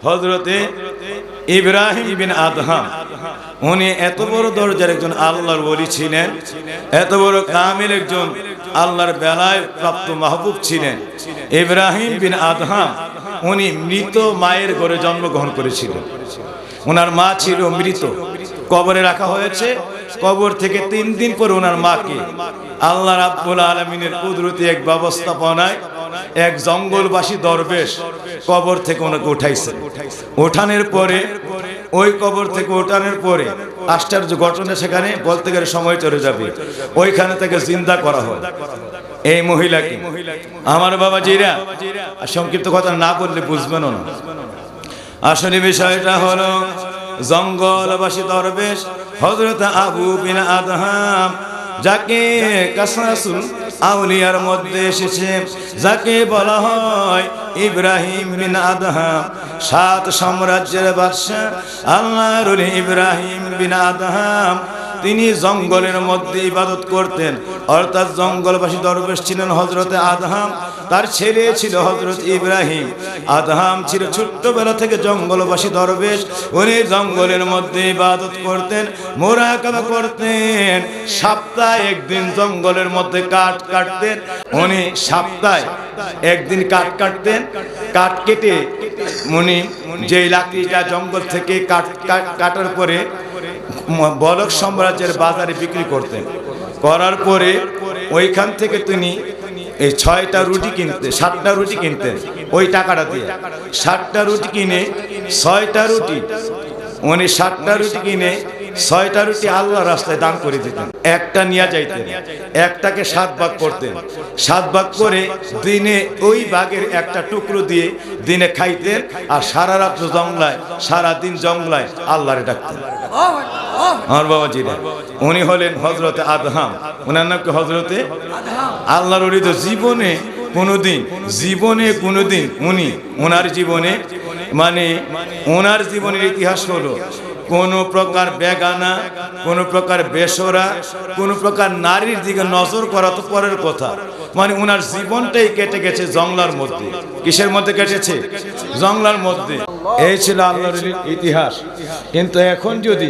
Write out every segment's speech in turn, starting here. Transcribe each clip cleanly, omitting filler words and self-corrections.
হযরতে ইব্রাহিম বিন আদহাম, উনি এত বড় দরজার একজন আল্লাহর ওলি ছিলেন, এত বড় কামিল একজন আল্লাহর বেলায় প্রাপ্ত মাহবুব ছিলেন। ইব্রাহিম বিন আদহাম উনি মৃত মায়ের ঘরে জন্মগ্রহণ করেছিলেন। ওনার মা ছিল মৃত, কবরে রাখা হয়েছে। কবর থেকে 3 দিন পর ওনার মাকে আল্লাহ রাব্বুল আলামিনের কুদরতি এক ব্যবস্থাপনায় এক জঙ্গলবাসী দরবেশ কবর থেকে ওনাকে উঠাইছে। ওঠানোর পরে ওই কবর থেকে ওঠানোর পরে আশ্চর্য ঘটনা, সেখানে বলতে গেলে সময় চলে যাবে, ওইখানে থেকে জিন্দা করা হয় এই মহিলাকে। আমার বাবাজিরা, সংক্ষিপ্ত কথা না বললে বুঝবেন না। আসলে বিষয়টা হলো জঙ্গলবাসী দরবেশ হযরত আবু বিন আদহাম, যাকে কাসাসুল আউলিয়ার মধ্যে এসেছে, যাকে বলা হয় ইব্রাহিম বিন আদহাম, 7 সাম্রাজ্যের বাদশা আল্লাহর ওলি ইব্রাহিম বিন আদহাম। তিনি জঙ্গলের মধ্যে ইবাদত করতেন, অর্থাৎ জঙ্গলবাসী দরবেশ ছিলেন হযরতে আদহাম, তার ছেলে ছিল হযরত ইব্রাহিম। আদহাম ছিল ছোট্টবেলা থেকে জঙ্গলবাসী দরবেশ, উনি জঙ্গলের মধ্যে ইবাদত করতেন, মুরাকাবা করতেন। সপ্তাহে একদিন জঙ্গলের মধ্যে কাঠ কাটতেন, উনি সপ্তাহে একদিন কাঠ কাটতেন। কাঠ কেটে উনি যে লাকড়িটা জঙ্গল থেকে কাটার পরে বলক সাম্রাজ্যের বাজারে বিক্রি করতেন। করার পরে ওইখান থেকে তিনি এই 6টা রুটি কিনতেন, 7টা রুটি কিনতেন ওই টাকাটা দিয়ে। 7টা রুটি কিনে 6টা রুটি, উনি 7টা রুটি কিনে 6টা রুটি আল্লাহর রাস্তায় দান করে দিতেন। একটা নিয়ে যাইতেন, একটাকে 7 ভাগ করতেন। 7 ভাগ করে দিনে ওই ভাগের একটা টুকরো দিয়ে দিনে খাইতেন, আর সারা রাত জঙ্গলায়, সারাদিন জঙ্গলায় আল্লাহরে ডাকতেন। আমার বাবাজিরা, উনি হলেন হযরতে আদহাম, ওনার নাম কি হযরতে আল্লাহর ওলি। তো জীবনে কোনোদিন উনি ওনার জীবনে ওনার জীবনের ইতিহাস হলো কোনো প্রকার বেগানা, কোনো প্রকার বেসরা, কোনো প্রকার নারীর দিকে নজর করা তো পরের কথা। ওনার জীবনটাই কেটে গেছে জঙ্গলার মধ্যে। কিসের মধ্যে কেটেছে? জঙ্গলার মধ্যে। এই ছিল আল্লাহর ইতিহাস। কিন্তু এখন যদি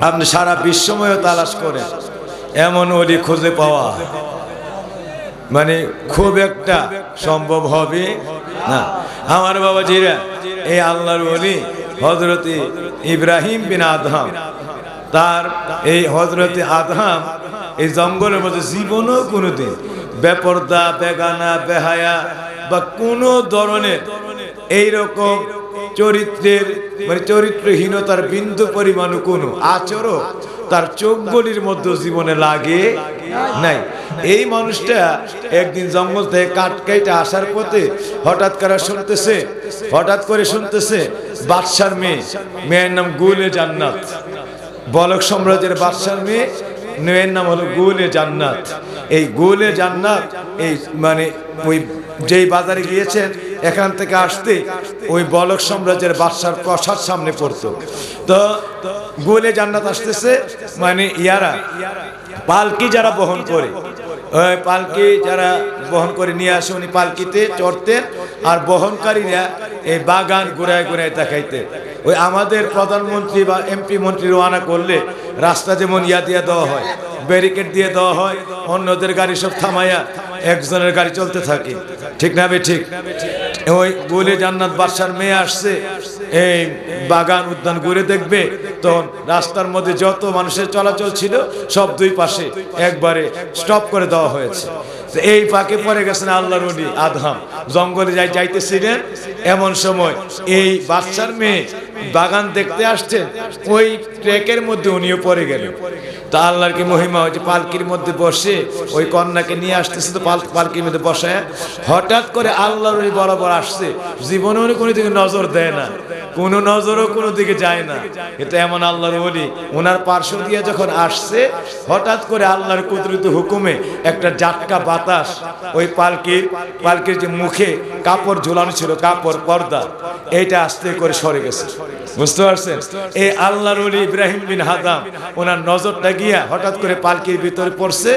আপনি সারা বিশ্বময় তালাশ করেন, এমন ওলি খুঁজে পাওয়া খুব একটা সম্ভব হবে না। আমার বাবাজিরা, এই আল্লাহর ওলি হযরতে ইব্রাহিম বিন আদহাম, তার এই হযরতে আদহাম এই জঙ্গলের মধ্যে জীবনও কোনোদিন বেপরদা, বেগানা, বেহায়া বা কোনো ধরনের এইরকম চরিত্রের চরিত্রহীনতার বিন্দু পরিমাণ কোনো আচরণ তার চোখগুলির মধ্যে জীবনে লাগে নাই। এই মানুষটা একদিন জঙ্গল থেকে কাঠ কেটে আসার পথে হঠাৎ করে শুনতেছে বাদশার মেয়ের নাম গুলে জান্নাত, বলক সাম্রাজ্যের বাদশার মেয়ের নাম হলো গুলে জান্নাত। এই গুলে জান্নাত এই ওই যেই বাজারে গিয়েছেন, এখান থেকে আসতে ওই বলক সাম্রাজ্যের বাদশার প্রাসাদ সামনে পড়তো। তো গুলে জান্নাত আসতেছে, ইয়ারা পালকি যারা বহন করে, ওই পালকি যারা বহন করে নিয়ে আসে, উনি পালকিতে চড়তেন, আর বহনকারীরা এই বাগান ঘুরায় দেখাইতেন। ওই আমাদের প্রধানমন্ত্রী বা এমপি মন্ত্রী রওনা করলে রাস্তা যেমন দিয়ে দেওয়া হয়, ব্যারিকেড দিয়ে দেওয়া হয়, অন্যদের গাড়ি সব থামাইয়া একজনের গাড়ি চলতে থাকে, ঠিক না বে ঠিক? ওই গুলে জান্নাত বাদশার মেয়ে আসছে, এই বাগান উদ্যান ঘুরে দেখবে, তখন রাস্তার মধ্যে যত মানুষের চলাচল ছিল সব দুই পাশে একবারে স্টপ করে দেওয়া হয়েছে। এই ফাঁকে পড়ে গেছেন আল্লাহর ওলি আদহাম, জঙ্গলে যাইতেছিলেন। এমন সময় এই বাদশার মেয়ে বাগান দেখতে আসছেন, ওই ট্রেকের মধ্যে উনিও পড়ে গেলেন। তা আল্লাহর কি মহিমা হয়েছে, পালকির মধ্যে বসে ওই কন্যাকে নিয়ে আসতেছে, তো পালকির মধ্যে বসায় হঠাৎ করে আল্লাহর ওলি বরাবর আসছে। জীবনে উনি কোনো দিকে নজর দেয় না, কোনো নজরও কোনো দিকে যায় না, এটা এমন আল্লাহর ওলি। ওনার পার্শ্ব দিয়ে যখন আসছে, হঠাৎ করে আল্লাহর কুদরতি হুকুমে একটা জাটকা বাতাস ওই পালকির যে মুখে কাপড় ঝোলানো ছিল, কাপড় পর্দা, এইটা আস্তে করে সরে গেছে। বুঝতে পারছেন? এই আল্লাহর ওলি ইব্রাহিম বিন আদহাম, ওনার নজরটা গিয়া হঠাৎ করে পালকির ভিতরে পড়ছে।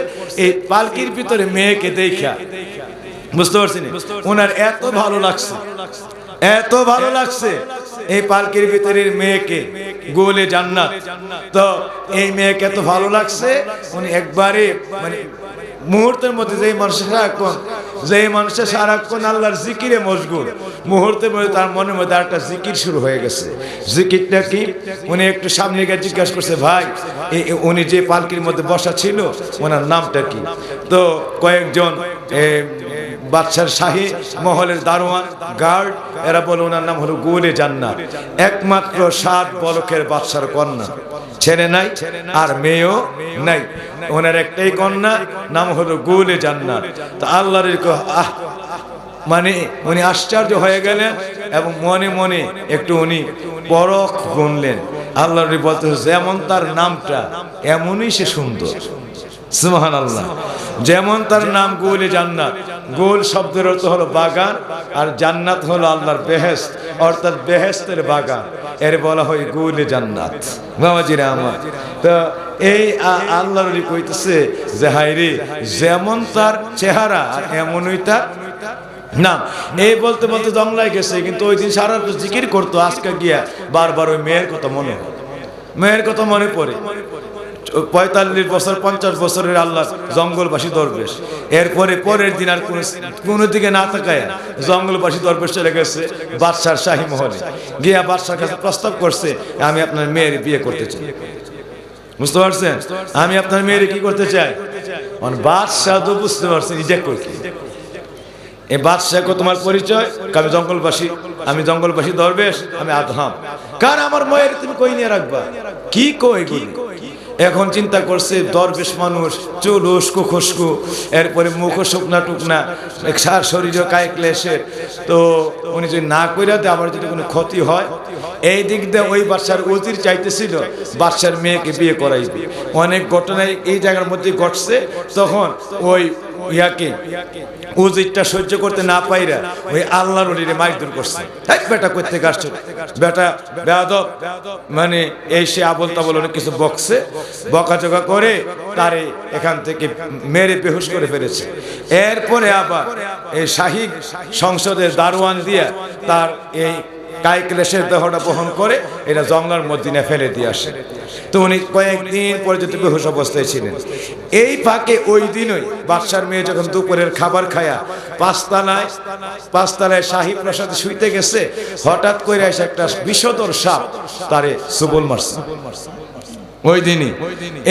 এই পালকির ভিতরে মেয়েকে দেখা, বুঝতে পারছেন, ওনার এত ভালো লাগছে এই পালকির ভিতরের মেয়েকে গোলে জান্নাত। তো এই মেয়েকে এত ভালো লাগছে, উনি একবারে মানে মুহূর্তের মধ্যে যেই মানুষের সারাক্ষণ আল্লাহর জিকিরে মশগুল, মুহূর্তের মধ্যে তার মনের মধ্যে একটা জিকির শুরু হয়ে গেছে। জিকিরটা কি? উনি একটু সামনে গিয়ে জিজ্ঞাসা করছে, ভাই উনি যে পালকির মধ্যে বসা ছিল ওনার নামটা কি? তো কয়েকজন বাদশার শাহী মহলের দারোয়ান গার্ড এরা বলে ওনার নাম হলো গোলে জান্নাত, একমাত্র 7 বলকের বাদশার কন্যা, ছেলে নাই আর মেয়েও নাই, ওনার একটাই কন্যা, নাম হলো গোলে জান্নাত। তো আল্লাহর মানে উনি আশ্চর্য হয়ে গেলেন এবং মনে মনে একটু উনি পরখ গুনলেন। আল্লাহর বলতে যেমন তার নামটা এমনই সে সুন্দর। সুবহানাল্লাহ। যেমন তার নাম গোলে জান্নাত, গোল শব্দের অর্থ হলো বাগান, আর জান্নাত হলো আল্লাহর বেহেশত, অর্থাৎ বেহেশতের বাগান, এর বলা হয় গোলে জান্নাত। বাবাজিরা আমার, তো এই আল্লাহর কইতেছে যে হায়রে যেমন তার চেহারা এমনই তার নাম। এই বলতে বলতে জংলায় গেছে, কিন্তু ওই দিন সারা জিকির করতো, আজকে গিয়া বারবার ওই মেয়ের কথা মনে পড়ে। 45 বছর 50 বছরের আল্লাহ জঙ্গলবাসী দরবেশ, এরপরে পরের দিন আর কোনো দিকে না তাকায় জঙ্গলবাসী দরবেশ চলে গেছে বাদশার শাহী মহলে, গিয়া বাদশার কাছে প্রস্তাব করছে, আমি আপনার মেয়ের বিয়ে করতে চাই। বুঝতে পারছেন? আমি আপনার মেয়ের কি করতে চাই। বাদশাহ তো বুঝতে পারছেন ইজেক করছে। এই বাদশাহ তোমার পরিচয়? আমি জঙ্গলবাসী দরবেশ, আমি আদহাম। কার আমার মেয়ের তুমি কই নিয়ে রাখবা? কি কই? এখন চিন্তা করছে দরবেশ মানুষ, চুল উস্কো খুস্কু, এরপরে মুখ শুকনা টুকনা, সার শরীরে কায়ে ক্লেশে, তো উনি যদি না কইরা দেয় আবার যদি কোনো ক্ষতি হয়, এই দিক দিয়ে ওই বাদশার উজির চাইতেছিল বাদশার মেয়েকে বিয়ে করাইবে। অনেক ঘটনায় এই জায়গার মধ্যে ঘটছে। তখন ওই উজিরটা সহ্য করতে না পাইরা ওই আল্লাহর ওলিরে মারধর করছে। বেটা করতে আসছো, বেটা বেয়াদব, মানে এই সে আবল তাবল অনেক কিছু বকছে, বকাচকা করে তারে এখান থেকে মেরে বেহুশ করে ফেলেছে। এরপরে আবার এই শাহী সংসদের দারোয়ান দিয়া তার এই কায়ক্লেশের দেহটা বহন করে এটা জঙ্গলের মধ্যে ফেলে দিয়ে আসে। তো উনি কয়েকদিন পর্যন্ত বেহুশ অবস্থায় ছিলেন। এই ফাঁকে ওই দিনই বাদশার মেয়ে যখন দুপুরের খাবার খায়া পাঁচতলায় শাহী প্রাসাদে শুইতে গেছে, হঠাৎ করে এসে একটা বিষধর সাপ তারে সবল মারছে। ওই দিনই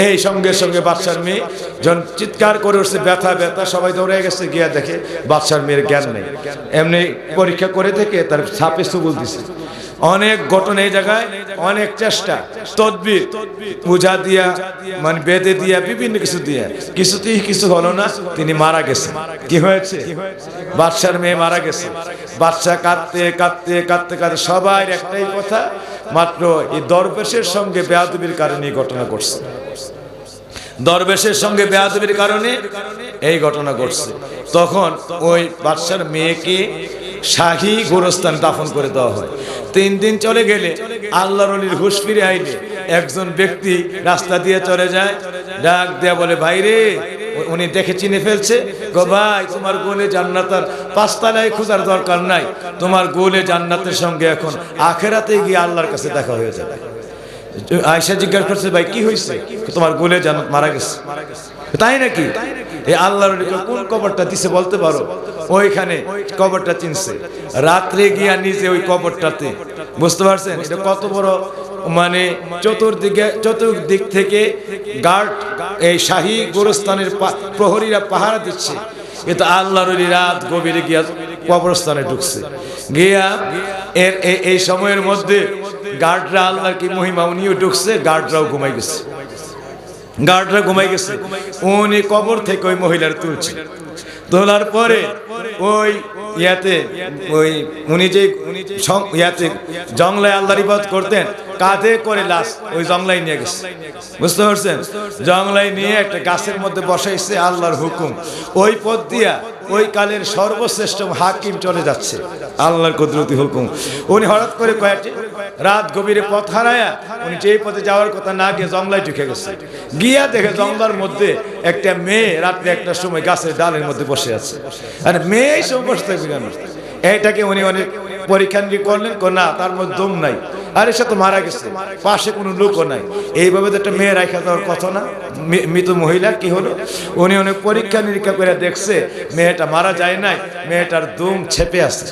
এই সঙ্গে সঙ্গে বাদশার মেয়ে যখন চিৎকার করে উঠছে, ব্যথা ব্যথা, সবাই দৌড়ে গেছে, গিয়া দেখে বাদশার মেয়ের জ্ঞান নেই। এমনি পরীক্ষা করে থেকে তার সাপে সবল দিছে। অনেক ঘটনা এই জায়গায়, অনেক চেষ্টা তদবির পূজা দিয়া মানে বেদে দিয়া বিভিন্ন কিছু দিয়া কিছুতেই কিছু হলো না, তিনি মারা গেছে। কি হয়েছে? বাদশার মেয়ে মারা গেছে। বাদশা কাঁদতে কাঁদতে কাঁদতে কাঁদতে সবাই একটাই কথা, মাত্র এই দরবেশের সঙ্গে বেয়াদবির কারণে ঘটনা ঘটছে। দরবেশের সঙ্গে বেয়াদবির কারণে এই ঘটনা ঘটছে। তখন ওই বাদশার মেয়েকে শাহী গোরস্থানে দাফন করে দেওয়া হয়। 3 দিন চলে গেলে আল্লাহর ওলির হুঁশ ফিরে আইলে একজন ব্যক্তি রাস্তা দিয়ে চলে যায়, ডাক দেয়া বলে, ভাই রে, উনি দেখে চিনে ফেলছে, গো ভাই তোমার গোলে জান্নাতের 5 তলায় খোঁজার দরকার নাই, তোমার গোলে জান্নাতের সঙ্গে এখন আখেরাতে গিয়ে আল্লাহর কাছে দেখা হয়ে যাবে। আয়েশা জিজ্ঞাসা করছে, ভাই কি হয়েছে? তোমার গোলে জান্নাত মারা গেছে। তাই নাকি? এই আল্লাহর কোন কবরটা দিছে বলতে পারো? ওইখানে কবরটা চিনছে। রাত্রে গিয়া নিজে ওই কবরটাতে, বুঝতে পারছেন এটা কত বড়, মানে চতুর্দিক থেকে গার্ড, এই শাহী গোরস্থানের প্রহরীরা পাহারা দিচ্ছে। কিন্তু আল্লাহর রাত গভীরে গিয়া কবরস্থানে ঢুকছে। গিয়া এই সময়ের মধ্যে গার্ডরা আল্লাহর কি মহিমা, উনিও ঢুকছে, গার্ডরাও ঘুমাই গেছে। উনি কবর থেকে ওই মহিলার তুলছে। তোলার পরে ওই উনি যে জংলায় আল্লাহর ইবাদত করতেন, কাঁধে করে লাশ ওই জংলায় নিয়ে গেছে। বুঝতে পারছেন? জংলায় নিয়ে একটা গাছের মধ্যে বসাইছে, আল্লাহর হুকুম। ওই পথ দিয়া ওই কালের সর্বশ্রেষ্ঠ হাকিম চলে যাচ্ছে, আল্লাহর কুদরতি হুকুম। উনি হঠাৎ করে কয়েকটি রাত গভীরে পথ হারায়া উনি যেই পথে যাওয়ার কথা না গিয়ে জংলায় ঢুকে গেছে। গিয়া দেখে জংলার মধ্যে একটা মেয়ে রাত্রে একটার সময় গাছের ডালের মধ্যে বসে আছে। আর মেয়ে সময় বসে থাকবে কেন? এইটাকে উনি অনেক পরীক্ষা নিরীক্ষা করলেন, না তার মধ্যে দম নাই, আরে সে তো মারা গেছে, পাশে কোনো লোকও নাই। এইভাবে তো একটা মেয়ে রাখা দেওয়ার কথা না। মৃত মহিলা কি হলো, উনি অনেক পরীক্ষা নিরীক্ষা করে দেখছে মেয়েটা মারা যায় নাই, মেয়েটার দম ছেপে আছে।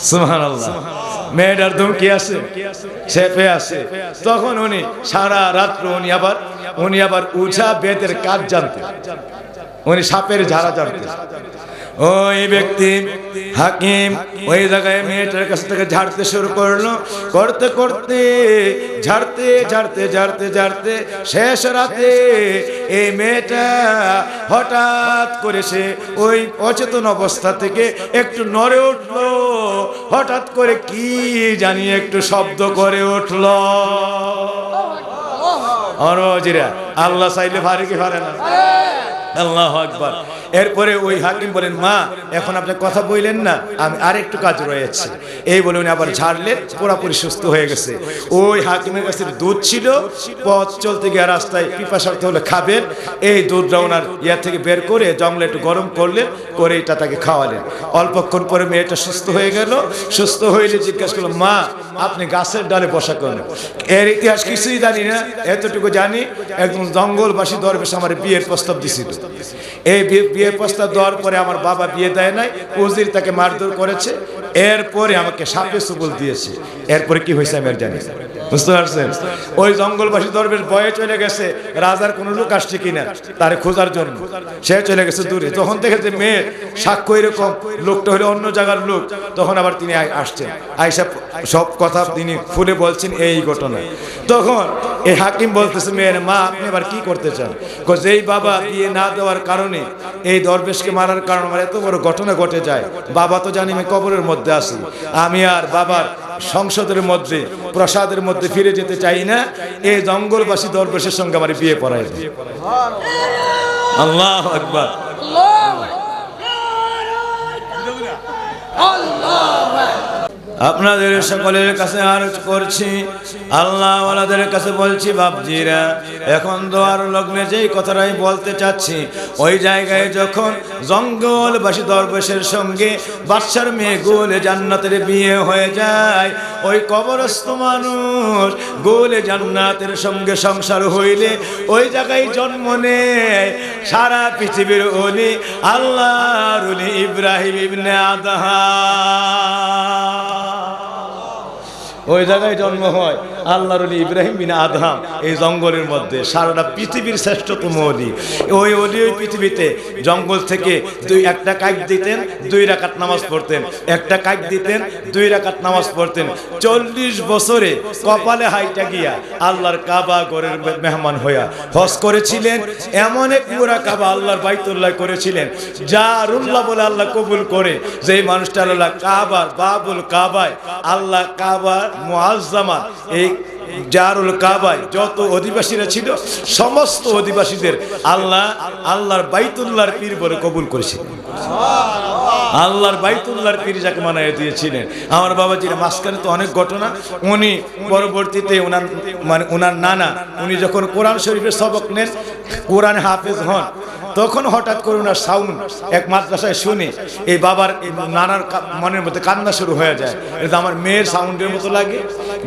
সুবহানাল্লাহ, মেয়েটার দম কি আছে, ছেপে আছে। তখন উনি সারা রাত্র উনি আবার উঝা বেদের কাজ জানতেন, উনি সাপের ঝাড়া জানতেন। ওই ব্যক্তি হাকিম ওই জায়গায় মেয়েটার কাছ থেকে ঝাড়তে শুরু করলো, করতে করতে ঝাড়তে ঝাড়তে ঝাড়তে ঝাড়তে শেষ রাতে এই মেয়েটা হঠাৎ করে সে ওই অচেতন অবস্থা থেকে একটু নড়ে উঠলো। হঠাৎ করে কি জানি একটু শব্দ করে উঠলো। আল্লাহ চাইলে পারে কি পারে না? আল্লাহু আকবার। এরপরে ওই হাকিম বলেন, মা এখন আপনি কথা বললেন না, আমি আরেকটু কাজ রয়েছে। এই বলে উনি আবার ঝাড়লেন, পুরোপুরি সুস্থ হয়ে গেছে। ওই হাকিমের কাছে দুধ ছিল, পথ চলতে গিয়ে রাস্তায় পিপাসার্থ হলে খাবেন, এই দুধটা ওনার ইয়া থেকে বের করে জঙ্গলে একটু গরম করলেন, করে এটা তাকে খাওয়ালেন। অল্পক্ষণ পরে মেয়েটা সুস্থ হয়ে গেল। সুস্থ হইলে জিজ্ঞাসা করলো, মা আপনি গাছের ডালে বসা করেন? এর ইতিহাস কিছুই জানি না, এতটুকু জানি একজন জঙ্গলবাসী দরবেশ আমার বিয়ের প্রস্তাব দিছিল। এই বিয়ের প্রস্তাব দেওয়ার পরে আমার বাবা বিয়ে দেয় নাই, উজির তাকে মারধর করেছে, এরপরে আমাকে সাপে সুবল দিয়েছে। এরপরে কি হয়েছে আমি আর জানি, বুঝতে পারছেন? ওই জঙ্গলবাসী দরবেশ ভয়ে চলে গেছে, রাজার কোনো লোক আসছে কিনা তারে খোঁজার জন্য, সে চলে গেছে দূরে। তখন দেখেছে মেয়ের সাক্ষ্য এরকম, লোকটা হলো অন্য জায়গার লোক। তখন আবার তিনি আসছেন, আইসা সব কথা তিনি খুলে বলছেন এই ঘটনা। তখন এই হাকিম বলতেছে, মেয়ের মা আপনি আবার কি করতে চান? যেই বাবা বিয়ে না দেওয়ার কারণে এই দরবেশকে মারার কারণে আমার এত বড় ঘটনা ঘটে যায়, বাবা তো জানি আমি কবরের মধ্যে আছি, আমি আর বাবার সংসদের মধ্যে প্রসাদের মধ্যে ফিরে যেতে চাই না, এই জঙ্গলবাসী দরবেশের সঙ্গে আমার বিয়ে পড়াই। আল্লাহু আকবার। আপনাদের সকলের কাছে আরজ করছি, আল্লাহ ওয়ালাদের কাছে বলছি, বাপজিরা এখন দোয়ার লগ্নে যেই কথাটাই বলতে চাচ্ছি, ওই জায়গায় যখন জঙ্গলবাসী দরবেশের সঙ্গে বাদশার মেয়ে গোলে জান্নাতের বিয়ে হয়ে যায়, ওই কবরস্থ মানুষ গোলে জান্নাতের সঙ্গে সংসার হইলে ওই জায়গায় জন্ম নেয় সারা পৃথিবীর ওলি, আল্লাহর ওলি ইব্রাহিম ইবনে আদহাম। ওই জায়গায় জন্ম হয় আল্লাহর ওলি ইব্রাহিম বিন আদহাম, এই জঙ্গলের মধ্যে সারাটা পৃথিবীর শ্রেষ্ঠতম ওলি। ওই ওলি ওই পৃথিবীতে জঙ্গল থেকে একটা কাক দিতেন, 2 রাকাত নামাজ পড়তেন, একটা কাক দিতেন, 2 রাকাত নামাজ পড়তেন। 40 বছরে কপালে হাইটা গিয়া আল্লাহর কাবা ঘরের মেহমান হইয়া হজ করেছিলেন। এমন এক পুরা কাবা আল্লাহর বাইতুল্লাহ করেছিলেন, জারুল্লাহ বলে আল্লাহ কবুল করে। যেই মানুষটা আল্লাহ কাবার বাবুল কাবায়, আল্লাহ কাবার মুআজ্জামা, এই জারুল কাবায় যত অধিবাসীরা ছিল সমস্ত অধিবাসীদের আল্লাহর বাইতুল্লাহর পীর বলে কবুল করেছিলেন। আল্লাহর বাইতুল্লাহর পীর যাকে মানায় দিয়েছিলেন। আমার বাবাজির মাঝখানে তো অনেক ঘটনা। উনি পরবর্তীতে ওনার নানা, উনি যখন কোরআন শরীফের সবক নেন, কোরআন হাফেজ হন, তখন হঠাৎ করে ওনার সাউন্ড এক মাদ্রাসায় শুনে এই বাবার নানার মনের মধ্যে কান্না শুরু হয়ে যায়। এটা আমার মেয়ের সাউন্ডের মতো লাগে,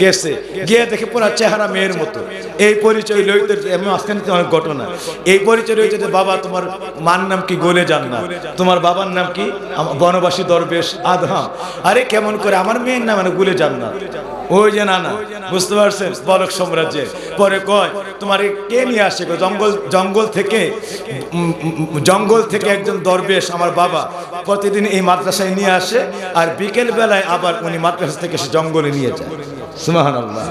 গেছে গিয়ে দেখে পুরো চেহারা মেয়ের মতো। এই পরিচয় লইতে মাঝখানে অনেক ঘটনা। এই পরিচয় লইতে যে বাবা তোমার মার নাম কি? গোলে জান্নাত। তোমার বাবার নাম কি? বনবাসী দরবেশ আদহাম। আরে কেমন করে? আমার মেয়ের নাম মানে গোলে জান্নাত। ওই যে নানা, বুঝতে পারছেন, বলক সাম্রাজ্যের। পরে কয় তোমার কে নিয়ে আসে? জঙ্গল থেকে একজন দরবেশ আমার বাবা প্রতিদিন এই মাদ্রাসায় নিয়ে আসে, আর বিকেল বেলায় আবার উনি মাদ্রাসা থেকে সে জঙ্গলে নিয়ে যায়। সুবহানাল্লাহ।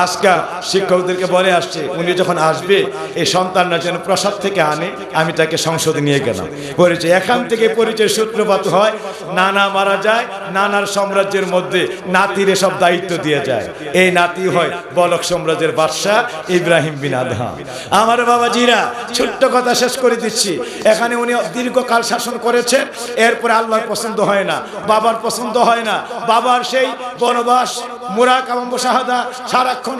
আজকে শিক্ষকদেরকে বলে আসছে, উনি যখন আসবে এই সন্তানরা যেন প্রসাদ থেকে আনে, আমি তাকে সংসদে নিয়ে গেলাম। পরিচয় এখান থেকে পরিচয় সূত্রপাত হয়। নানা মারা যায়, নানার সাম্রাজ্যের মধ্যে নাতিরে সব দায়িত্ব দিয়ে যায়। এই নাতি হয় বলক সাম্রাজ্যের বাদশা ইব্রাহিম ইব্রাহিম বিন আদহাম। আমার বাবাজিরা, ছোট্ট কথা শেষ করে দিচ্ছি। এখানে উনি দীর্ঘকাল শাসন করেছেন, এরপরে আল্লাহর পছন্দ হয় না, বাবার পছন্দ হয় না। বাবার সেই বনবাস, মুরাকাবা মুশাহাদা, সারাক্ষণ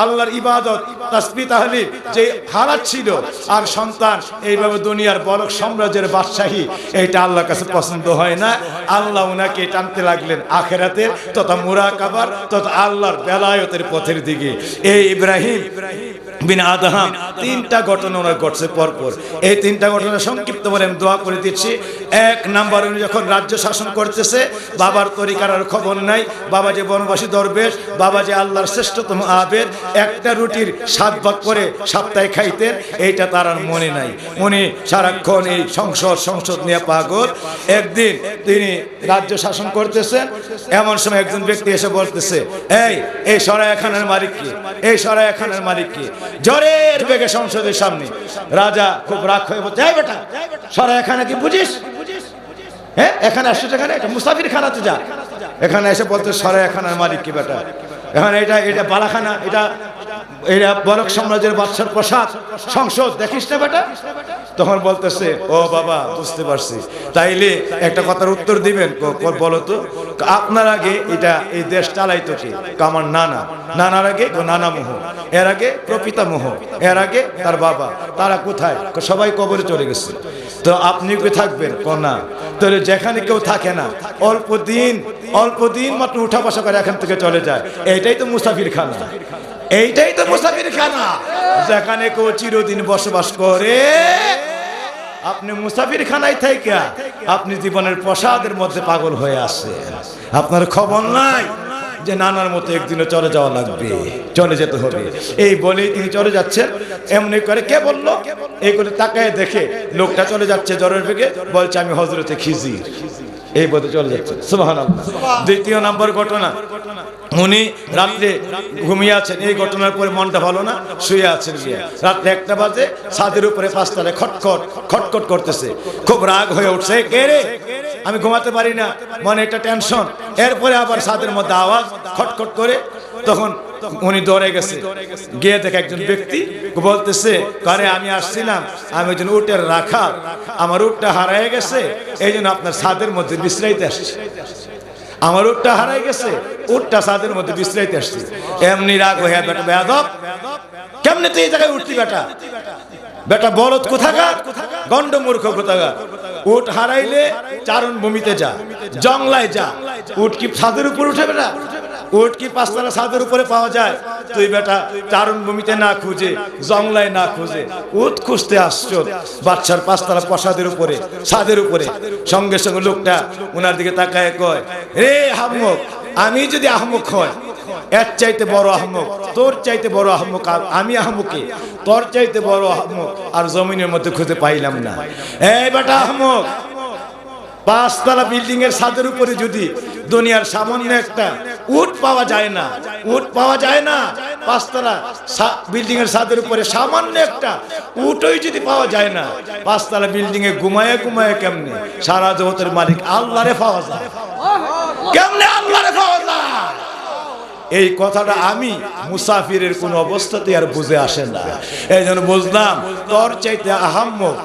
আল্লাহর ইবাদত, তাসবিহ তাহলিল যে হালাত ছিল, আর সন্তান এইভাবে দুনিয়ার বড় সাম্রাজ্যের বাদশাহী, এইটা আল্লাহর কাছে পছন্দ হয় না। আল্লাহ উনাকে টানতে লাগলেন আখিরাতের তথা মুরাকাবার তথা আল্লাহর বেলায়েতের পথের দিকে। এই ইব্রাহিম বিন আদহাম তিনটা ঘটনা ওনার ঘটছে পরপর। এই তিনটা ঘটনা সংক্ষিপ্ত বলে আমি দোয়া করে দিচ্ছি। এক নাম্বার, উনি যখন রাজ্য শাসন করতেছে, বাবার তরিকার আর খবর নাই। বাবা যে বনবাসী দরবেশ, বাবা যে আল্লাহর শ্রেষ্ঠতম আবেদ, একটা রুটির 7 ভাগ করে সপ্তাহে খাইতেন, এইটা তার আর মনে নাই। উনি সারাক্ষণ এই সংসদ নিয়ে পাগল। একদিন তিনি রাজ্য শাসন করতেছেন, এমন সময় একজন ব্যক্তি এসে বলতেছে, এই সরাইখানার মালিক কি? এই সরাইখানার মালিক কি? জোরের বেগে সংসদের সামনে রাজা খুব রাগ হয়ে বলছে, এই বেটা, সরাইখানা কি বুঝিস? হ্যাঁ, এখানে আসছে, এখানে এটা মুসাফির খানাতে যা। এখানে এসে বলতে, সরাইখানার মালিক কি বেটা? এখানে এটা বালাখানা, এটা বরক সাম্রাজ্যের বাদশার প্রসাদ, সংসদ দেখিস না বেটা? তখন বলতেছে, ও বাবা, বুঝতে পারছি, তাইলে একটা কথার উত্তর দিবেন, বলো তো, আপনার আগে এই দেশ চালাইতো কে? আমার নানার আগে নানা মোহ, এর আগে প্রপিতামোহ, এর আগে তার বাবা। তারা কোথায়? সবাই কবরে চলে গেছে। তো আপনি কি থাকবেন? না। তাহলে যেখানে কেউ থাকে না, অল্প দিন মাত্র উঠা বসা করে এখান থেকে চলে যায়, এইটাই তো মুসাফির খানা। এইটাই তো মুসাফির খানা, যেখানে কেউ চিরদিন বসবাস করে। আপনি মুসাফির খানায় থেকে আপনি জীবনের প্রসাদের মধ্যে পাগল হয়ে আসে, আপনার খবর নাই যে নানার মতো একদিনে চলে যাওয়া লাগবে, চলে যেতে হবে। এই বলেই তিনি চলে যাচ্ছেন। এমনি করে কে বললো? এই করে তাকায় দেখে লোকটা চলে যাচ্ছে জ্বরের বেগে, বলছে আমি হযরতে খিজির। এই বলতে চলে যাচ্ছে। সুবহানাল্লাহ। দ্বিতীয় নম্বর ঘটনা, উনি রাত্রে ঘুমিয়ে আছেন। এই ঘটনার পরে মনটা ভালো না, শুয়ে আছেন। গিয়ে রাত্রে 1টা বাজে, ছাদের উপরে 5 তলায় খটখট করতেছে। খুব রাগ হয়ে উঠছে, কে রে? আমি ঘুমাতে পারি না, মনে একটা টেনশন। এরপরে আবার ছাদের মধ্যে আওয়াজ খটখট করে। তখন উনি দৌড়ে গেছে, গিয়ে দেখে একজন ব্যক্তি বলতেছে, কারে আমি আসছিলাম, আমি একজন উটের রাখাল, আমার উটটা হারায় গেছে, এই জন্য আপনার ছাদের মধ্যে বিশ্রাইতে আসছি। আমার উটটা হারাই গেছে, উটটা ছাদের মধ্যে বিশ্রাইতে আসছে। এমনি রাগ হয়ে, বেটা বেয়াদব, কেমনে তুই এই জায়গায় উঠতি বেটা? বেটা বলদ কোথাকার, গন্ড মূর্খ কোথাকার। উট হারাইলে চারণ ভূমিতে যা, জংলায় যা। উট কি ছাদের উপর উঠে বেটা? উট কি 5 তলা ছাদের উপরে পাওয়া যায়? তুই বেটা চারণ ভূমিতে না খুঁজে, জংলায় না খুঁজে উট খুঁজতে আসছো বাদশার 5 তলা প্রাসাদের উপরে, ছাদের উপরে। সঙ্গে সঙ্গে লোকটা ওনার দিকে তাকায় কয়, রে আহমক, আমি যদি আহমক হয়, এর চাইতে বড় আহমক, তোর চাইতে বড় আহমক আর আমি আহমকে, তোর চাইতে বড় আহমক আর জমিনের মধ্যে খুঁজে পাইলাম না। এই বেটা আহমক, 5 তলা বিল্ডিং এর ছাদের উপরে যদি দুনিয়ার সামান্য একটা উট পাওয়া যায় না, উট পাওয়া যায় না, 5 তলা বিল্ডিং এর ছাদের উপরে সামান্য একটা উটই যদি পাওয়া যায় না, 5 তলা বিল্ডিং এ ঘুমায় কেমনে সারা জগতের মালিক আল্লাহরে পাওয়া যায়? কেমনে আল্লাহরে পাওয়া যায়? এই কথাটা আমি মুসাফিরের কোন অবস্থাতে আর বুঝে আসে না। এই জন্য বুঝলাম, তোর চাইতে আহম্মক,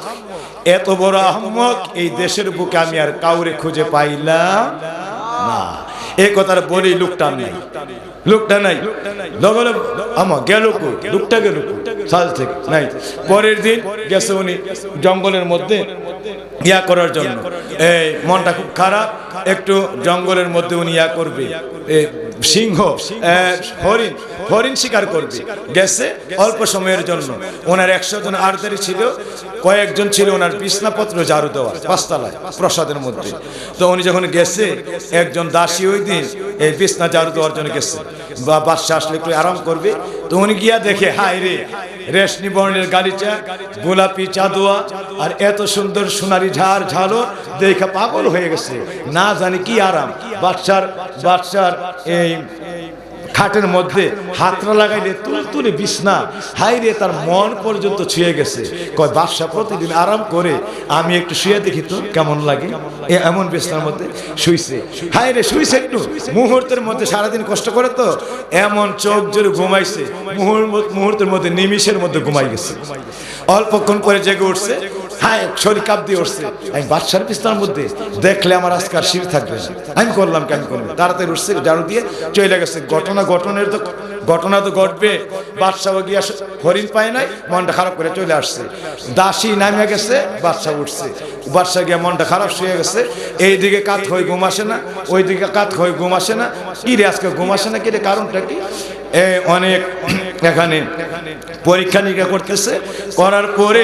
এত বড় আহম্মক এই দেশের বুকে আমি আর কাউরে খুঁজে পাইলাম না। এই কথাটা বলি, লোকটা নাই, লোকটা নাই। আমার গেল, লোকটা গেল সাল থেকে নাই। পরের দিন গেছে উনি জঙ্গলের মধ্যে ইয়া করার জন্য। এই মনটা খুব খারাপ, একটু জঙ্গলের মধ্যে উনি ইয়া করবে, সিংহ হরিণ শিকার করবে। গেছে অল্প সময়ের জন্য। ওনার 100 জন আরদারি ছিল, কয়েকজন ছিল ওনার বিছনাপত্র ঝাড়ু দেওয়া 5 তলায় প্রাসাদের মধ্যে। তো উনি যখন গেছে, একজন দাসী ওই দিন এই বিছনা ঝাড়ু দেওয়ার জন্য গেছে, বা বাদশা আসলে একটু আরাম করবে। তো উনি গিয়া দেখে, হায় রে, রেশমি বর্ণের গালিচা, গোলাপি চাদোয়া আর এত সুন্দর সোনারি ঝাড় দেখে পাগল হয়ে গেছে। না জানি কি আরাম। বাদশার এই খাটের মধ্যে হাতটা লাগাইলে তুলে বিছনা, হাই রে, তার মন পর্যন্ত ছুঁয়ে গেছে। কয়, বাদশা প্রতিদিন আরাম করে, আমি একটু শুয়ে দেখি তো কেমন লাগে। এমন বিছনার মধ্যে শুইছে, হাই রে, শুইছে একটু মুহূর্তের মধ্যে, সারাদিন কষ্ট করে তো এমন চোখ জোরে ঘুমাইছে, মুহূর্তের মধ্যে নিমিষের মধ্যে ঘুমাই গেছে। অল্পক্ষণ পরে জেগে উঠছে, হ্যাঁ শরীর কাঁপ দিয়ে উঠছে। আমি বাদশার বিছানার মধ্যে, দেখলে আমার আজকে আর শির থাকবে না। আমি করলাম কেন করবো, তাড়াতাড়ি উঠছে, ঝাড়ু দিয়ে চলে গেছে। ঘটনা তো ঘটবে। বাদশাহ গিয়া হরিণ পায় নাই, মনটা খারাপ করে চলে আসছে। দাসী নামে গেছে, বাদশাহ উঠছে। বাদশাহ গিয়া মনটা খারাপ শুয়ে গেছে। এইদিকে কাত হয়ে ঘুম আসে না, ওইদিকে কাত হয়ে ঘুম আসে না। কি রে আজকে ঘুম আসে না, কি রে কারণটা কি? অনেক এখানে পরীক্ষা নিরীক্ষা করতেছে, করার পরে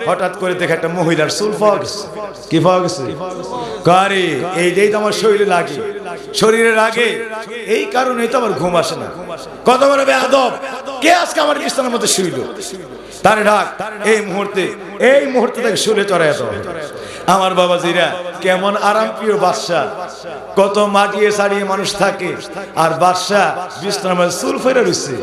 হঠাৎ করে দেখে একটা মহিলার চুল পাওয়া গেছে। কি পাওয়া গেছে? কারে এইটাই তো আমার শরীরে লাগে, এই কারণেই তো আমার ঘুম আসে না। কত বড় বেয়াদব, কে আজকে আমার বিছানার মধ্যে শুইল? তারে ডাক। এই মুহূর্তে তাকে শুলে চড়াইয়া দাও। আমার বাবাজিরা, কেমন আরাম প্রিয় বাদশা। কত মাটিয়ে ছাড়িয়ে মানুষ থাকে, আর বাদশা বিছানার মধ্যে চুল ফেরা রয়েছে।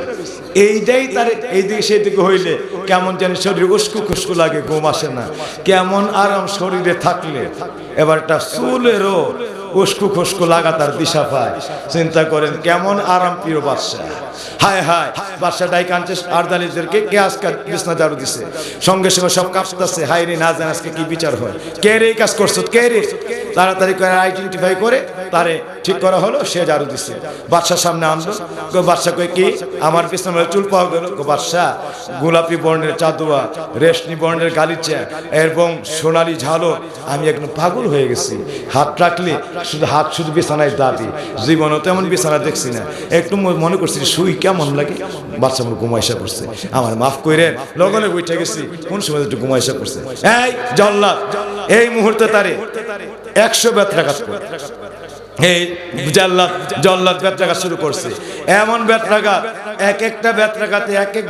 এইটাই তার এইদিকে সেইদিকে হইলে কেমন যেন শরীর উস্কু খুস্কু লাগে, ঘুম আসে না। কেমন আরাম শরীরে থাকলে এবার একটা চুলেরও উস্কু খুস্কু লাগা তার দিশা পায়। চিন্তা করেন কেমন আরাম প্রিয় বাদশা। হায় হায়, বাদশা ডাইকে আনছে আরদালিদেরকে, কে আজকে বিছনা ঝাড়ু দিছে। সঙ্গে সঙ্গে সব কাঁপতেছে, হায় রে, না জান আজকে কি বিচার হয়, কে রে এই কাজ করছো, কে রে? তাড়াতাড়ি করে আইডেন্টিফাই করে তারে ঠিক করা হলো, সে ঝাড়ু দিছে। বাদশার সামনে আনলো। বাদশা কই কি আমার বিছানার চুল পাওয়া গেল? বাদশা, গোলাপি বর্ণের চাদুয়া, রেশমি বর্ণের গালিচা এবং সোনালি ঝালো, আমি একদম পাগল হয়ে গেছি। হাত রাখলে শুধু বিছানায় দাবি, জীবনও তেমন বিছানা দেখছি না। একটু মনে করছি শুই কেমন লাগে। বাচ্চা আমার ঘুমাইসা করছে, আমার মাফ করে লগনে বইটা গেছি, কোন সময় একটু ঘুমাইসা করছে। এই জল্লাদ, এই মুহূর্তে তারে 100 বেত্রাঘাত করে। এই জল্লাদ বেত্রাঘাত শুরু করছে। এমন বেত্রাঘাত, এক একটা বেত্রাঘাতে এক এক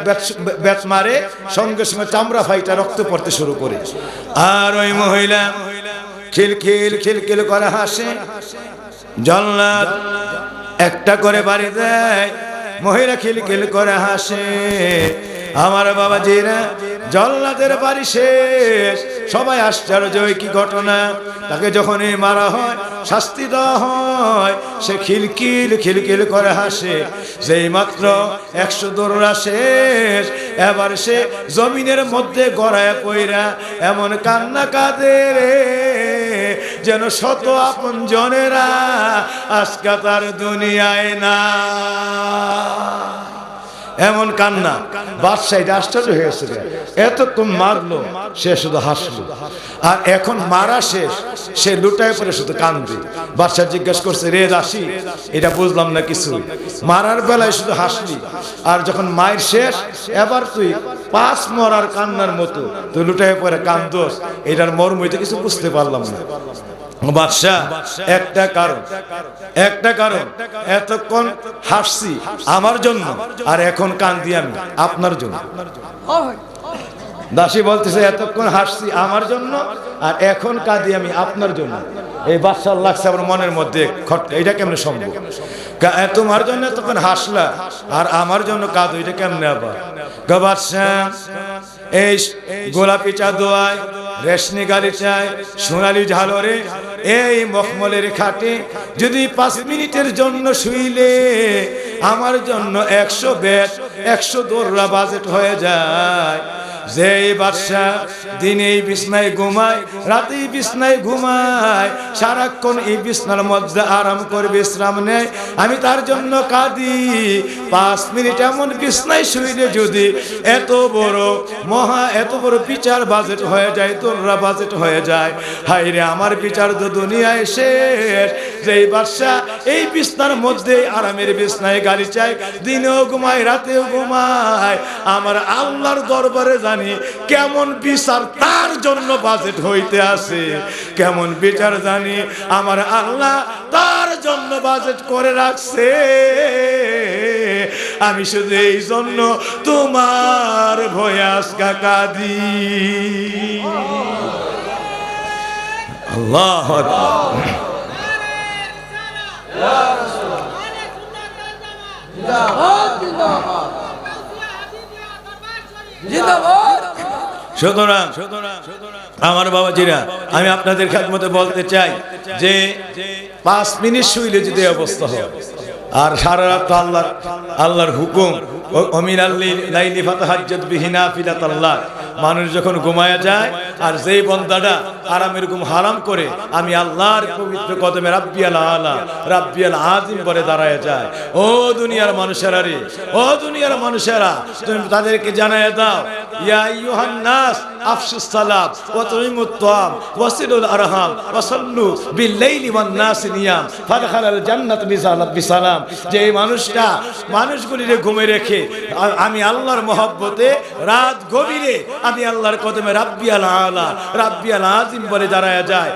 বেত মারে, সঙ্গে সঙ্গে চামড়া ফাইটা রক্ত পড়তে শুরু করে। আর ওই মহিলা খিলখিল করে হাসে। জল্লাদ একটা করে বাড়ি দেয়, মহিলা খিলখিল করে হাসে। আমার বাবাজিরা, জল্লাদের বাড়ি শেষ। সবাই আশ্চর্য, কি ঘটনা। তাকে যখনই মারা হয়, শাস্তি দেওয়া হয়, সে খিলখিল করে হাসে। যেই মাত্র 100 দৌড়া শেষ, এবার সে জমিনের মধ্যে গড়ায় পইরা এমন কান্না কাঁদে রে, যেন শত আপন জনেরা আজকে তার দুনিয়ায় না। এমন কান্না। বাদশাহ আশ্চর্য হয়েছে, এতক্ষণ মারলো, সে শুধু হাসলো। আর এখন মারা শেষ, সে লুটায় পড়ে শুধু কান্দে। বাদশাহ জিজ্ঞাসা করছে, রে দাসী, এটা বুঝলাম না কিছু। মারার বেলায় শুধু হাসলি, আর যখন মায়ের শেষ, এবার তুই 5 মরার কান্নার মতো তুই লুটায় পড়ে কান্দোস। এটার মর্ম হইতে কিছু বুঝতে পারলাম না। বাদশাহ, একটা কারণ, এতক্ষণ হাসছি আমার জন্য, আর এখন কান্দি আমি আপনার জন্য। দাসী বলতেছে, এতক্ষণ হাসছি আমার জন্য, আর এখন কাঁদি আমি আপনার জন্য। এই বাদশাহ লাগছে আমার মনের মধ্যে খটকা, এটা কেমনে সম্ভব? তোমার জন্য এতক্ষণ হাসলা, আর আমার জন্য কাঁদো, এটা কেমনে আবার? বাদশাহ, এই গোলাপি চাদোয়ায়, রেশমি গালিচায়, সোনালি ঝালরে, এই মখমলের খাটে যদি 5 মিনিটের জন্য শুইলে আমার জন্য 100 বেত, 100 দৌড়া বাজেট হয়ে যায়। যে বাদশাহ দিনে এই বিছনায় ঘুমায়, রাতে এই বিছনায় ঘুমায়, সারাক্ষণ এই বিছনার মধ্যে আরাম করে বিশ্রাম নেয়, আমি তার জন্য কাঁদি। 5 মিনিট এমন বিছনায় শুইলে যদি এত বড় বিচার বাজেট হয়ে যায়, তোররা বাজেট হয়ে যায়, হায় রে আমার বিচার তো দুনিয়ায় শেষ। যেই বাদশাহ এই বিছনার মধ্যে আরামের বিছনায় গালি চায়, দিনেও ঘুমায়, রাতেও ঘুমায়, আমার আল্লাহর দরবারে জানি কেমন বিচার তার জন্য বাজেট হইতে আসে, কেমন বিচার জানি আমার আল্লাহ তার জন্য বাজেট করে রাখছে। আমি শুধু এই জন্য তোমার ভয়ে আজকা কাঁদি। আল্লাহু আকবার। সুতরাং আমার বাবাজিরা, আমি আপনাদের খেদমতে বলতে চাই যে 5 মিনিট শুইলে যদি অবস্থা হয়, আর সারা রাত তো আল্লাহর হুকুম, অমিনাল লাইলি ফাতাহাজ্জাত বিহি নাফিলাতাল্লাহ। মানুষ যখন ঘুমায়া যায় আর যেই বান্দাটা আরামের ঘুম হারাম করে, আমি আল্লাহর পবিত্র কদমে রাব্বিয়াল আলা রাব্বিয়াল আযীম বলে দাঁড়ায় যায়। ও দুনিয়ার মানুষেরা রে, ও দুনিয়ার মানুষেরা, তুমি তাদেরকে জানায় দাও, ইয়া আইয়ুহান নাস আফশুস সালাম ওয়া তুইমুত তাআম ওয়াসিলুল আরহাম ওয়াসাল্লু বিল লাইলি ওয়ান নাস নিয়াম ফাদখালাল জান্নাত বিসালাম। যে এই মানুষটা মানুষগুলিরে ঘুমে রেখে আমি আল্লাহর মহব্বতে রাত গভীরে আমি আল্লাহর কদমে রাব্বিয়াল আলা রাব্বিয়াল আযীম বলে দাঁড়ায় যায়।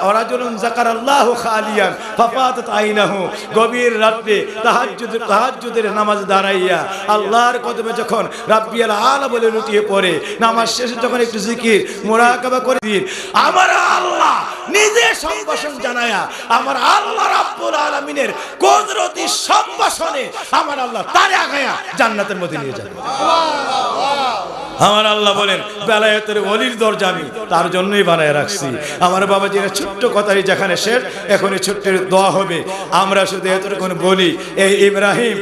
ওয়ারাজুলুন যাকারাল্লাহু খালিয়ান ফাফাতাত আইনাহু, গভীর রাতে তাহাজ্জুদের নামাজ দাঁড়াইয়া আল্লাহর কদমে যখন রাব্বিয়াল আলা বলে লুটিয়ে পড়ে, নামাজ শেষে যখন একটু জিকির মুরাকাবা করে দিন, আমার আল্লাহ নিজে সম্ভাষণ জানায়া আমার আল্লাহ রাব্বুল আলামিনের কুদরতি সম্ভাষণে আমার আল্লাহ তারে আগায়া জান্নাতের মধ্যে নিয়ে যাবে। আমার আল্লাহ বলেন, বেলায়েতের ওলির দরজা আমি তার জন্যই বানায় রাখছি। আমার বাবাজিরা ছোট্ট কথাই যেখানে শেষ, এখন এই ছোট্ট দোয়া হবে। আমরা শুধু এতটুকু বলি, এই ইব্রাহিম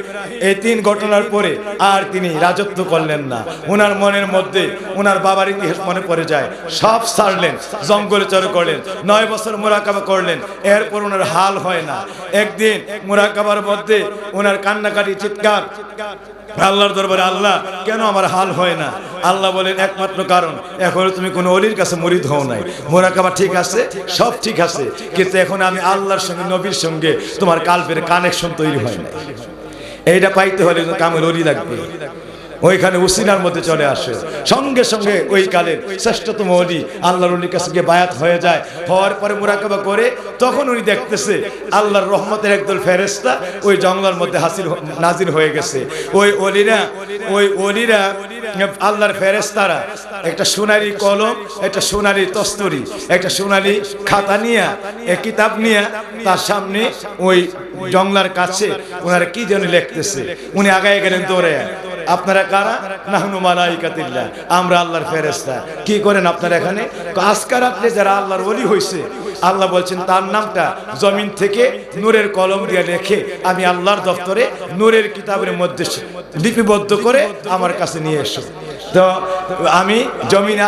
এই 3 ঘটনার পরে আর তিনি রাজত্ব করলেন না। ওনার মনের মধ্যে ওনার বাবার ইতিহাস মনে পড়ে যায়। সব ছাড়লেন, জঙ্গলে চর করলেন, 9 বছর মুরাকাবা করলেন, এরপর ওনার হাল হয় না। একদিন মুরাকাবার মধ্যে ওনার কান্নাকাটি চিৎকার আল্লাহর দরবারে, আল্লাহ কেন আমার হাল হয় না? আল্লাহ বলেন, একমাত্র কারণ এখনো তুমি কোনো ওলির কাছে মুরিদ হও নাই। মুরাকাবা ঠিক আছে, সব ঠিক আছে, কিন্তু এখন আমি আল্লাহর সঙ্গে নবীর সঙ্গে তোমার কালবের কানেকশন তৈরি হয় না। এইটা পাইতে হলে কামেল ওলি লাগবে। ওইখানে উসিলার মধ্যে চলে আসে, সঙ্গে সঙ্গে ওই কালের শ্রেষ্ঠতম ওলি আল্লাহর ওলির কাছে গিয়ে বায়াত হয়ে যায়। হওয়ার পরে মুরাকাবা করে তখন উনি দেখতেছে আল্লাহর রহমতের একদল ফেরেশতা ওই জঙ্গলের মধ্যে নাজির হয়ে গেছে। ওই ওলিরা আল্লাহর ফেরেশতারা একটা সোনালী কলম, একটা সোনালী তস্তরি, একটা সোনালী খাতা নিয়ে, এক কিতাব নিয়ে তার সামনে ওই জঙ্গলার কাছে ওনারা কি যেন লিখতেছে। উনি আগায় গেলেন দৌড়ে, আপনারা কারা? নাহনু মালাইকাতুল্লাহ, আমরা আল্লাহর ফেরেশতা। কি করেন আপনারা এখানে? আজকার আপনি যারা আল্লাহর ওলি হইছে, আল্লাহ বলছেন তার নামটা জমিন থেকে নূরের কলম দিয়ে লেখে আমি আল্লাহর দপ্তরে নূরের কিতাবের মধ্যে লিপিবদ্ধ করে আমার কাছে নিয়ে এসো। তো আমি জমিনে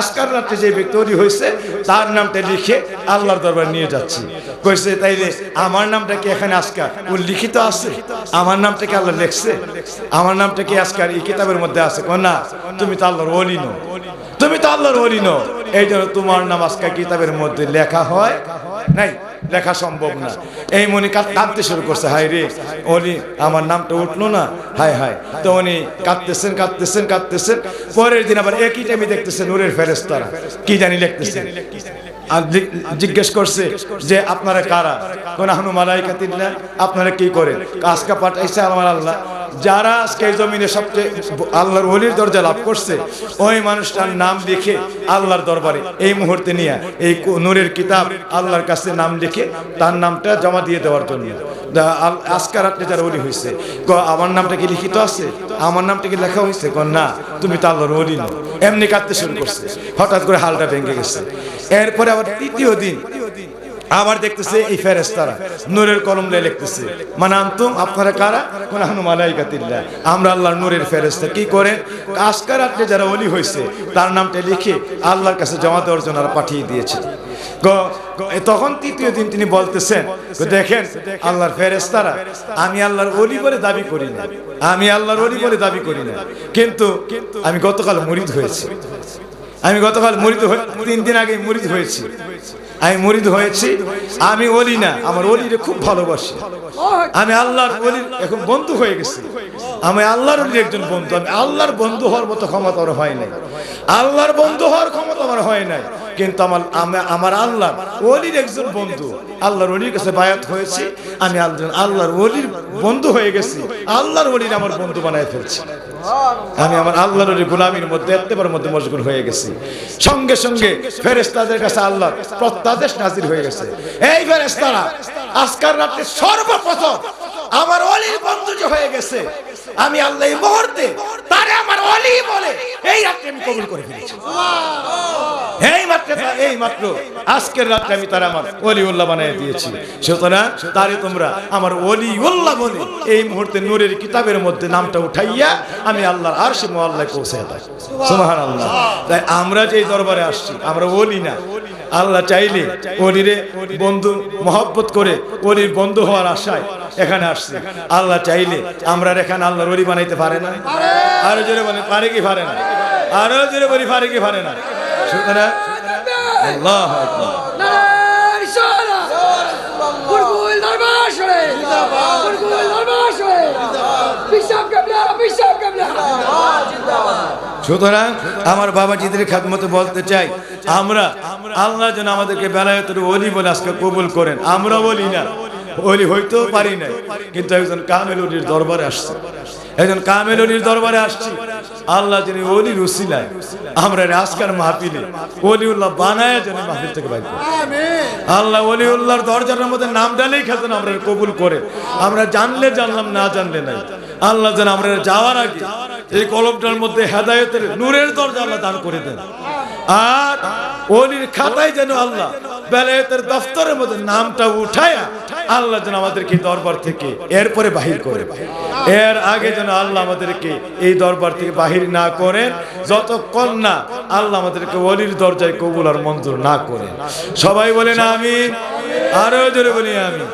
আজকার রাতে যে ব্যক্তি ওলি হয়েছে তার নামটা লিখে আল্লাহর দরবারে নিয়ে যাচ্ছি। কইছে তাইলে আমার নামটা কি এখানে আজকার উল্লিখিত আছে? আমার নামটা কি আল্লাহ লেখছে? আমার নামটা কি আজকার এই কিতাবের মধ্যে আছে? না, তুমি তো আল্লাহর ওলি নও, তুমি তো আল্লাহর ওলি নও, এই জন্য তোমার নাম আজকার কিতাবের মধ্যে লেখা হয় নাই, লেখা সম্ভব না। এই মনি কাঁদতে শুরু করছে, হায় রে ওলি আমার নামটা উঠলো না, হায় হায়। তো উনি কাঁদতেছেন কাঁদতেছেন কাঁদতেছেন। পরের দিন আবার একই টাইমে দেখতেছেন নূরের ফেরেশতারা কি জানি লিখতেছেন। আর জিজ্ঞেস করছে যে আপনারা কারা? নাহনু মালাইকাতুল্লাহ, আপনারা কি করেন? আজকে পাঠাইছে আমার আল্লাহ, যারা আজকে এই জমিনে সবচেয়ে আল্লাহর ওলির দরজা লাভ করছে ওই মানুষটার নাম লিখে আল্লাহর দরবারে এই মুহূর্তে নিয়ে এই নূরের কিতাব আল্লাহর কাছে নাম লিখে তার নামটা জমা দিয়ে দেওয়ার জন্য। আজকার রাতে যারা ওলি হয়েছে, আমার নামটা কি লিখিত আছে? আমার নামটা কি লেখা হয়েছে? না, তুমি তো আল্লাহর ওলি নও। এমনি কাঁদতে শুরু করছে, হঠাৎ করে হালটা ভেঙে গেছে। এরপরে আবার তৃতীয় দিন আবার দেখতেছে এই ফেরেশতারা নূরের কলম দিয়ে লিখতেছে, মানে আনতুম, আপনারা কারা? নাহনু মালাইকাতুল্লাহ, আমরা আল্লাহর নূরের ফেরেশতা। কি করে? আজকার রাতে যারা ওলি হয়েছে তার নামটা লিখে আল্লাহর কাছে জমা দেওয়ার জন্য পাঠিয়ে দিয়েছে। তখন তৃতীয় দিন তিনি বলতেছেন, দেখেন আল্লাহর ফেরেশতারা, আমি আল্লাহর ওলি বলে দাবি করি না, আমি আল্লাহর ওলি বলে দাবি করি না, কিন্তু আমি গতকাল মুরিদ হয়েছি। আমি গতকাল মুরিদ 3 দিন আগে মুরিদ হয়েছি। আমি মুরিদ হয়েছি, আমি ওলি না, আমার ওলিরে খুব ভালোবাসি। আমি আল্লাহর ওলির এখন বন্ধু হয়ে গেছি। আমি আল্লাহর ওলির একজন বন্ধু। আমি আল্লাহর বন্ধু হওয়ার মতো ক্ষমতা আমার হয় নাই, আল্লাহর বন্ধু হওয়ার ক্ষমতা আমার হয় নাই, কিন্তু আমার আল্লাহ ওলির একজন বন্ধু, আল্লাহর ওলির কাছে বায়াত হয়েছি। আমি আল্লাহর ওলির বন্ধু হয়ে গেছি, আল্লাহর ওলির আমার বন্ধু বানায় ফেলছি। আমি আমার আল্লাহর ওলির গোলামির মধ্যে এত্তেবার মধ্যে মশগুল হয়ে গেছি। সঙ্গে সঙ্গে ফেরেশতাদের কাছে আল্লাহর প্রত্যাদেশ নাজির হয়ে গেছে, এই ফেরেশতারা আজকার রাতে সর্বপ্রথম আমার ওলির বন্ধু যে হয়ে গেছে, আমি আল্লাহ এই মুহূর্তে তারে আমার ওলি বলে এই রাত্রে আমি কবুল করে ফেলেছি। এই মাত্র আজকের রাত্রে আমি তার আমার ওলিউল্লাহ বানিয়ে দিয়েছি। সুতরাং তারে তোমরা আমার ওলিউল্লাহ বলে এই মুহূর্তে নূরের কিতাবের মধ্যে নামটা উঠাইয়া আমি আল্লাহর আরশে মুআল্লায় পৌঁছে দেই। সুবহানাল্লাহ। তাই আমরা যে দরবারে আসছি আমরা ওলি না। আল্লাহ চাইলে ওলিরে বন্ধু মহব্বত করে ওলির বন্ধু হওয়ার আশায় এখানে আসছি। আল্লাহ চাইলে আমরা এখানে আল্লাহর ওলি বানাইতে পারে না? আরো জোরে বলে পারে কি পারে না? আরো জোরে বলি পারে কি পারে না? সুতরাং আল্লাহু আকবার। সুতরাং আমার বাবাজিদের খেদমতে বলতে চাই আমরা আল্লাহ যেন আমাদেরকে বেলায়েতের ওলি বলে আজকে কবুল করেন। আমরা বলি না, ওলি হইতেও পারি নাই, কিন্তু একজন কামেল ওলির দরবারে আসছে, একজন কামেল ওলির দরবারে আসছি। আল্লাহ যিনি ওলির উসিলায় আমরা আজকের মাহফিলে ওলিউল্লাহ বানায় যেন মাহফিল থেকে বাইর করে। আল্লাহ ওলিউল্লাহর দরজার মধ্যে নাম ডালেই খেতেন আমরা কবুল করে। আমরা জানলে জানলাম, না জানলে নাই। আল্লাহ যেন আমরা যাওয়ার আগে এই কলমটার মধ্যে হেদায়েতের নূরের দরজা আল্লাহ দান করে দেন। আর ওলির খাতায় যেন আল্লাহ বেলায়েতের দফতরের মধ্যে নামটা উঠায়া আল্লাহ যেন আমাদেরকে দরবার থেকে এরপরে বাহির করে। এর আগে যেন আল্লাহ আমাদেরকে এই দরবার থেকে বাহির না করেন যতক্ষণ না আল্লাহ আমাদেরকে ওলির দরজায় কবুল আর মঞ্জুর না করে। সবাই বলেন আমিন, আরো জোরে বলি আমিন।